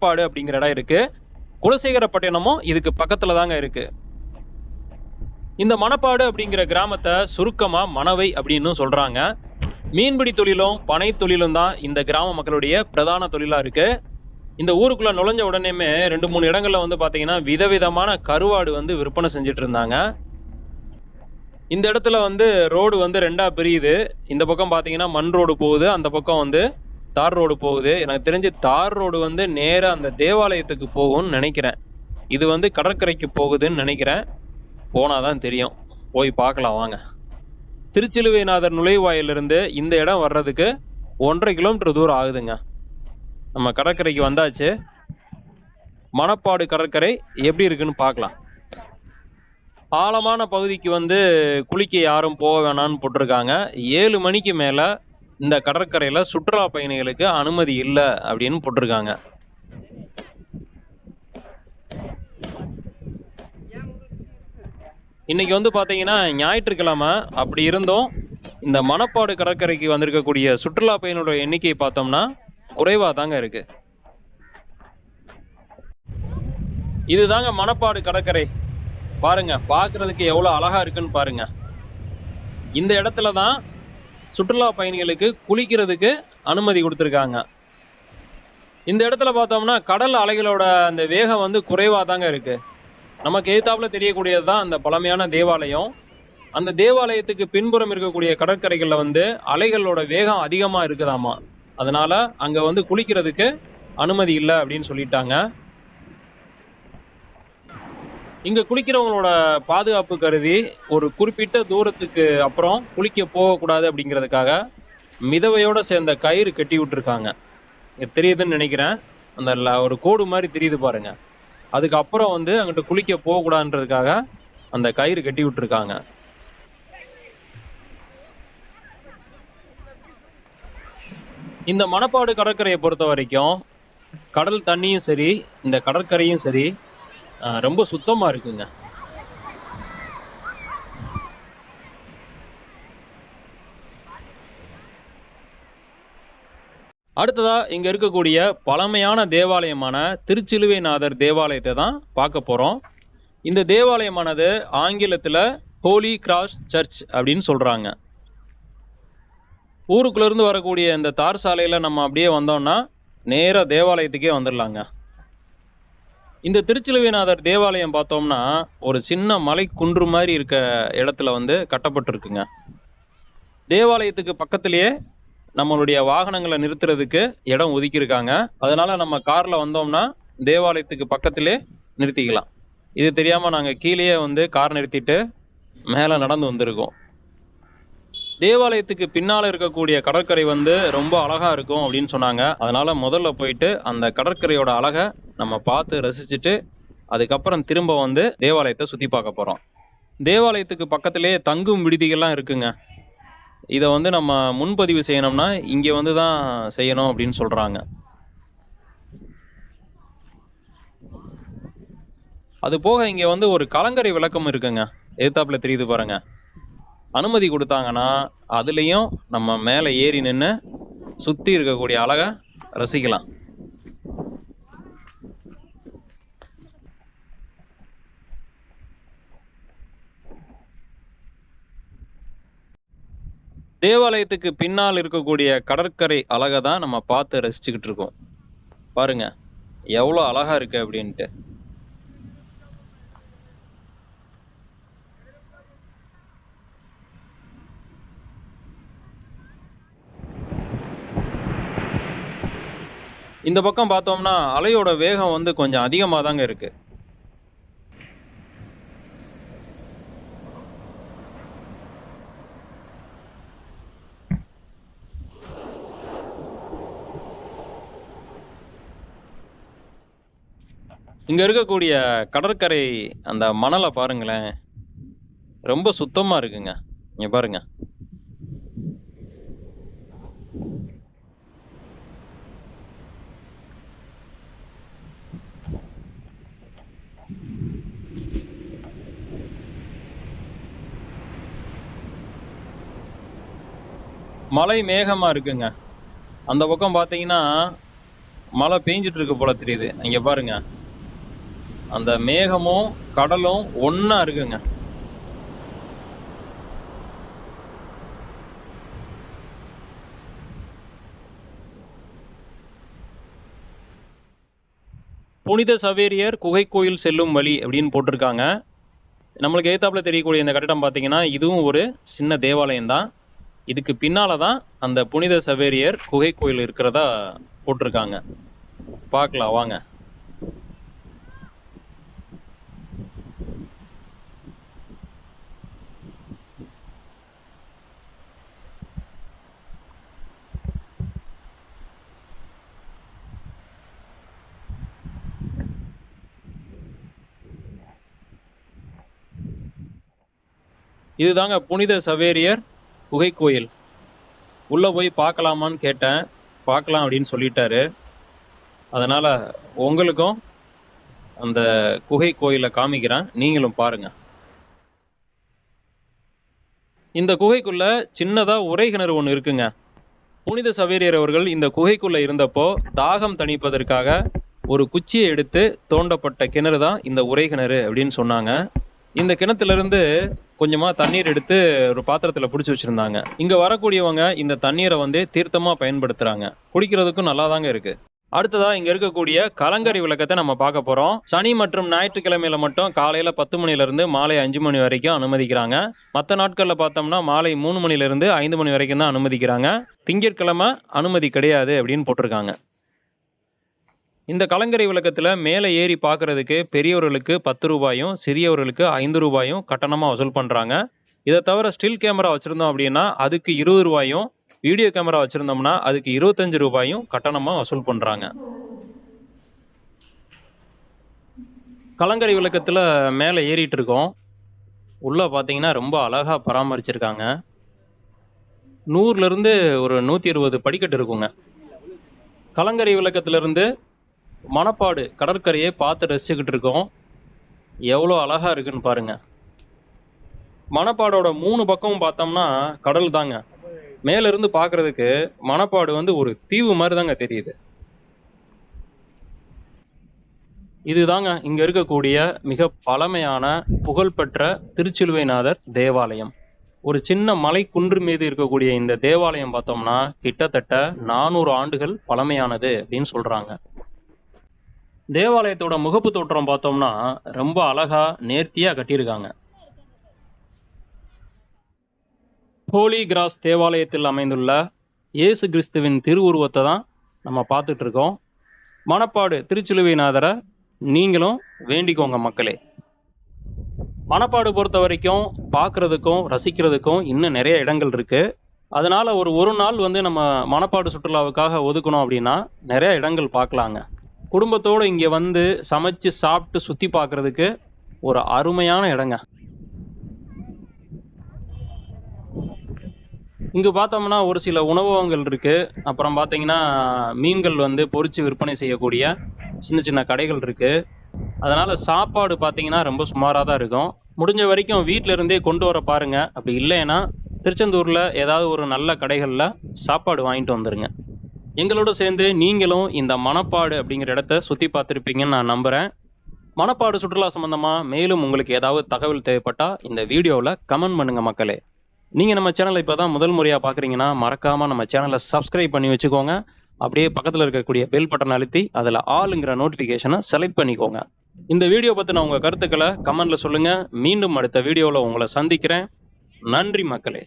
மணப்பாடு அப்படிங்கிற இடம் இருக்கு. குலசேகரப்பட்டினமும் இதுக்கு பக்கத்துல தாங்க இருக்கு. இந்த மணப்பாடு அப்படிங்கிற கிராமத்தை சுருக்கமா மணவை அப்படின்னு சொல்றாங்க. மீன்பிடி தொழிலும் பனை தொழிலும் தான் இந்த கிராம மக்களுடைய பிரதான தொழிலா இருக்கு. இந்த ஊருக்குள்ள நுழைஞ்ச உடனேமே 2-3 இடங்கள்ல வந்து பாத்தீங்கன்னா விதவிதமான கருவாடு வந்து விற்பனை செஞ்சுட்டு இருந்தாங்க. இந்த இடத்துல வந்து ரோடு வந்து 2ஆ பிரியுது. இந்த பக்கம் பாத்தீங்கன்னா மண் ரோடு போகுது, அந்த பக்கம் வந்து தார் ரோடு போகுது. எனக்கு தெரிஞ்சு தார் ரோடு வந்து நேரா அந்த தேவாலயத்துக்கு போகும்னு நினைக்கிறேன். இது வந்து கடற்கரைக்கு போகுதுன்னு நினைக்கிறேன். போனாதான் தெரியும். போய் பார்க்கலாம் வாங்க. திருச்சிலுவைநாதர் நுழைவாயிலிருந்து இந்த இடம் வர்றதுக்கு 1.5 கிலோமீட்டர் தூரம் ஆகுதுங்க. நம்ம கடற்கரைக்கு வந்தாச்சு. மணப்பாடு கடற்கரை எப்படி இருக்குன்னு பார்க்கலாம். ஆழமான பகுதிக்கு வந்து குளிக்க யாரும் போக வேணாம்னு போட்டிருக்காங்க. 7 மணிக்கு மேல இந்த கடற்கரையில சுற்றுலா பயணிகளுக்கு அனுமதி இல்லை அப்படின்னு போட்டிருக்காங்க. இன்னைக்கு வந்து பாத்தீங்கன்னா ஞாயிற்றுக்கிழமை. அப்படி இருந்தும் இந்த மணப்பாடு கடற்கரைக்கு வந்திருக்கக்கூடிய சுற்றுலா பயணியோட எண்ணிக்கை பார்த்தோம்னா குறைவா தாங்க இருக்கு. இதுதாங்க மணப்பாடு கடற்கரை. பாருங்க, பார்க்கிறதுக்கு எவ்வளவு அழகா இருக்குன்னு பாருங்க. இந்த இடத்துல தான் சுற்றுலா பயணிகளுக்கு குளிக்கிறதுக்கு அனுமதி கொடுத்துருக்காங்க. இந்த இடத்துல பார்த்தோம்னா கடல் அலைகளோட அந்த வேகம் வந்து குறைவா தாங்க இருக்கு. நமக்கு எதிர்த்தாப்புல தெரியக்கூடியது தான் அந்த பழமையான தேவாலயம். அந்த தேவாலயத்துக்கு பின்புறம் இருக்கக்கூடிய கடற்கரைகள்ல வந்து அலைகளோட வேகம் அதிகமா இருக்குதாமா. அதனால அங்க வந்து குளிக்கிறதுக்கு அனுமதி இல்லை அப்படின்னு சொல்லிட்டாங்க. இங்க குளிக்கிறவங்களோட பாதுகாப்பு கருதி ஒரு குறிப்பிட்ட தூரத்துக்கு அப்புறம் குளிக்க போகக்கூடாது அப்படிங்கிறதுக்காக மிதவையோட சேர்ந்த கயிறு கட்டி விட்டுருக்காங்க. தெரியுதுன்னு நினைக்கிறேன். அந்த ஒரு கோடு மாதிரி தெரியுது பாருங்க. அதுக்கப்புறம் வந்து அங்கிட்ட குளிக்க போகக்கூடாதுன்றதுக்காக அந்த கயிறு கட்டி விட்டுருக்காங்க. இந்த மணப்பாடு கடற்கரையை பொறுத்த வரைக்கும் கடல் தண்ணியும் சரி, இந்த கடற்கரையும் சரி ரொம்ப சுத்தமா இருக்குங்க. அடுத்ததா இங்க இருக்கக்கூடிய பழமையான தேவாலயமான திருச்சிலுவைநாதர் தேவாலயத்தை தான் பார்க்க போறோம். இந்த தேவாலயமானது ஆங்கிலத்துல ஹோலி கிராஸ் சர்ச் அப்படின்னு சொல்றாங்க. ஊருக்குள்ள இருந்து வரக்கூடிய இந்த தார் சாலையில நம்ம அப்படியே வந்தோம்னா நேரா தேவாலயத்துக்கே வந்துடலாங்க. இந்த திருச்சிலுவைநாதர் தேவாலயம் பார்த்தோம்னா ஒரு சின்ன மலை குன்று மாதிரி இருக்க இடத்துல வந்து கட்டப்பட்டிருக்குங்க. தேவாலயத்துக்கு பக்கத்திலேயே நம்மளுடைய வாகனங்களை நிறுத்துறதுக்கு இடம் ஒதுக்கியிருக்காங்க. அதனால நம்ம கார்ல வந்தோம்னா தேவாலயத்துக்கு பக்கத்திலே நிறுத்திக்கலாம். இது தெரியாம நாங்க கீழேயே வந்து கார் நிறுத்திட்டு மேல நடந்து வந்திருக்கோம். தேவாலயத்துக்கு பின்னால இருக்கக்கூடிய கடற்கரை வந்து ரொம்ப அழகா இருக்கும் அப்படின்னு சொன்னாங்க. அதனால முதல்ல போயிட்டு அந்த கடற்கரையோட அழகை நம்ம பார்த்து ரசிச்சுட்டு அதுக்கப்புறம் திரும்ப வந்து தேவாலயத்தை சுத்தி பார்க்க போறோம். தேவாலயத்துக்கு பக்கத்திலே தங்கும் விடுதிகள்லாம் இருக்குங்க. இதை வந்து நம்ம முன்பதிவு செய்யணும்னா இங்க வந்து தான் செய்யணும் அப்படின்னு சொல்றாங்க. அது போக இங்க வந்து ஒரு கலங்கரை விளக்கம் இருக்குங்க. எதிர்த்தாப்புல தெரியுது பாருங்க. அனுமதி கொடுத்தாங்கன்னா அதுலயும் நம்ம மேல ஏறி நின்று சுத்தி இருக்கக்கூடிய அழகை ரசிக்கலாம். தேவாலயத்துக்கு பின்னால் இருக்கக்கூடிய கடற்கரை அழகை தான் நம்ம பார்த்து ரசிச்சுக்கிட்டு இருக்கோம். பாருங்க எவ்வளவு அழகா இருக்கு அப்படின்ட்டு. இந்த பக்கம் பார்த்தோம்னா அலையோட வேகம் வந்து கொஞ்சம் அதிகமா தாங்க இருக்கு. இங்க இருக்கக்கூடிய கடற்கரை அந்த மணலை பாருங்களேன், ரொம்ப சுத்தமா இருக்குங்க. இங்க பாருங்க. மலை மேகமா இருக்குங்க. அந்த பக்கம் பாத்தீங்கன்னா மழை பெஞ்சிட்டு இருக்கு போல தெரியுது. இங்க பாருங்க, அந்த மேகமும் கடலும் ஒண்ணா இருக்குங்க. புனித சவேரியர் குகை கோயில் செல்லும் வழி அப்படின்னு போட்டிருக்காங்க. நம்மளுக்கு எதிர்த்தாப்புல தெரியக்கூடிய இந்த கட்டடம் பார்த்தீங்கன்னா இதுவும் ஒரு சின்ன தேவாலயம் தான். இதுக்கு பின்னால தான் அந்த புனித சவேரியர் குகை கோயில் இருக்கிறதா போட்டிருக்காங்க. பார்க்கலாம் வாங்க. இதுதாங்க புனித சவேரியர் குகை கோயில். உள்ள போய் பார்க்கலாமான்னு கேட்டேன். பார்க்கலாம் அப்படின்னு சொல்லிட்டாரு. அதனால உங்களுக்கும் அந்த குகை கோயிலை காமிக்கிறேன், நீங்களும் பாருங்க. இந்த குகைக்குள்ள சின்னதா உரை கிணறு ஒன்று இருக்குங்க. புனித சவேரியர் அவர்கள் இந்த குகைக்குள்ள இருந்தப்போ தாகம் தணிப்பதற்காக ஒரு குச்சியை எடுத்து தோண்டப்பட்ட கிணறு தான் இந்த உரை கிணறு அப்படின்னு சொன்னாங்க. இந்த கிணத்துல இருந்து கொஞ்சமா தண்ணீர் எடுத்து ஒரு பாத்திரத்துல பிடிச்சி வச்சிருந்தாங்க. இங்க வரக்கூடியவங்க இந்த தண்ணீரை வந்து தீர்த்தமா பயன்படுத்துறாங்க. குடிக்கிறதுக்கும் நல்லா தாங்க இருக்கு. அடுத்ததா இங்க இருக்கக்கூடிய கலங்கரை விளக்கத்தை நம்ம பார்க்க போறோம். சனி மற்றும் ஞாயிற்றுக்கிழமையில மட்டும் காலையில 10 மணில இருந்து மாலை 5 மணி வரைக்கும் அனுமதிக்கிறாங்க. மற்ற நாட்கள்ல பார்த்தோம்னா மாலை 3 மணில இருந்து 5 மணி வரைக்கும் தான் அனுமதிக்கிறாங்க. திங்கட்கிழமை அனுமதி கிடையாது அப்படின்னு போட்டிருக்காங்க. இந்த கலங்கரை விளக்கத்துல மேலே ஏறி பார்க்கறதுக்கு பெரியவர்களுக்கு 10 ரூபாயும் சிறியவர்களுக்கு 5 ரூபாயும் கட்டணமா வசூல் பண்றாங்க. இதை தவிர ஸ்டில் கேமரா வச்சிருந்தோம் அப்படின்னா அதுக்கு 20 ரூபாயும், வீடியோ கேமரா வச்சிருந்தோம்னா அதுக்கு 25 ரூபாயும் கட்டணமா வசூல் பண்றாங்க. கலங்கரை விளக்கத்துல மேலே ஏறிட்டு இருக்கோம். உள்ள பாத்தீங்கன்னா ரொம்ப அழகா பராமரிச்சிருக்காங்க. 100ல இருந்து ஒரு 120 படிக்கட்டு இருக்குங்க. கலங்கரை விளக்கத்துல இருந்து மணப்பாடு கடற்கரையை பார்த்து ரசிச்சுக்கிட்டு இருக்கோம். எவ்வளோ அழகா இருக்குன்னு பாருங்க. மணப்பாடோட 3 பக்கமும் பார்த்தோம்னா கடல் தாங்க. மேல இருந்து பார்க்கிறதுக்கு மணப்பாடு வந்து ஒரு தீவு மாதிரி தாங்க தெரியுது. இதுதாங்க இங்க இருக்கக்கூடிய மிக பழமையான புகழ்பெற்ற திருச்சிலுவைநாதர் தேவாலயம். ஒரு சின்ன மலை குன்று மீது இருக்கக்கூடிய இந்த தேவாலயம் பார்த்தோம்னா கிட்டத்தட்ட 400 ஆண்டுகள் பழமையானது அப்படின்னு சொல்றாங்க. தேவாலயத்தோட முகப்பு தோற்றம் பார்த்தோம்னா ரொம்ப அழகா நேர்த்தியா கட்டியிருக்காங்க. ஹோலி கிராஸ் தேவாலயத்தில் அமைந்துள்ள இயேசு கிறிஸ்துவின் திருவுருவத்தை தான் நம்ம பார்த்துட்டு இருக்கோம். மணப்பாடு திருச்சிலுவைநாதரை நீங்களும் வேண்டிக்கோங்க மக்களே. மணப்பாடு பொறுத்த வரைக்கும் பார்க்கறதுக்கும் ரசிக்கிறதுக்கும் இன்னும் நிறைய இடங்கள் இருக்கு. அதனால ஒரு நாள் வந்து நம்ம மணப்பாடு சுற்றுலாவுக்காக ஒதுக்கணும் அப்படின்னா நிறைய இடங்கள் பார்க்கலாங்க. குடும்பத்தோடு இங்கே வந்து சமைச்சு சாப்பிட்டு சுற்றி பார்க்கறதுக்கு ஒரு அருமையான இடங்க. இங்கே பார்த்தோம்னா ஒரு சில உணவகங்கள் இருக்கு. அப்புறம் பார்த்தீங்கன்னா மீன்கள் வந்து பொரிச்சு விற்பனை செய்யக்கூடிய சின்ன சின்ன கடைகள் இருக்கு. அதனால சாப்பாடு பார்த்தீங்கன்னா ரொம்ப சுமாராக தான் இருக்கும். முடிஞ்ச வரைக்கும் வீட்டில இருந்தே கொண்டு வர பாருங்க. அப்படி இல்லைன்னா திருச்செந்தூர்ல ஏதாவது ஒரு நல்ல கடைகளில் சாப்பாடு வாங்கிட்டு வந்துருங்க. எங்களோட சேர்ந்து நீங்களும் இந்த மணப்பாடு அப்படிங்கிற இடத்த சுற்றி பார்த்துருப்பீங்கன்னு நான் நம்புகிறேன். மணப்பாடு சுற்றுலா சம்பந்தமா மேலும் உங்களுக்கு ஏதாவது தகவல் தேவைப்பட்டா இந்த வீடியோவில் கமெண்ட் பண்ணுங்க மக்களே. நீங்கள் நம்ம சேனலை இப்போ தான் முதல் முறையாக பார்க்குறீங்கன்னா மறக்காமல் நம்ம சேனலை சப்ஸ்கிரைப் பண்ணி வச்சுக்கோங்க. அப்படியே பக்கத்தில் இருக்கக்கூடிய பெல் பட்டன் அழுத்தி அதில் ஆளுங்கிற நோட்டிஃபிகேஷனை செலக்ட் பண்ணிக்கோங்க. இந்த வீடியோ பற்றின உங்கள் கருத்துக்களை கமெண்ட்ல சொல்லுங்கள். மீண்டும் அடுத்த வீடியோவில் உங்களை சந்திக்கிறேன். நன்றி மக்களே.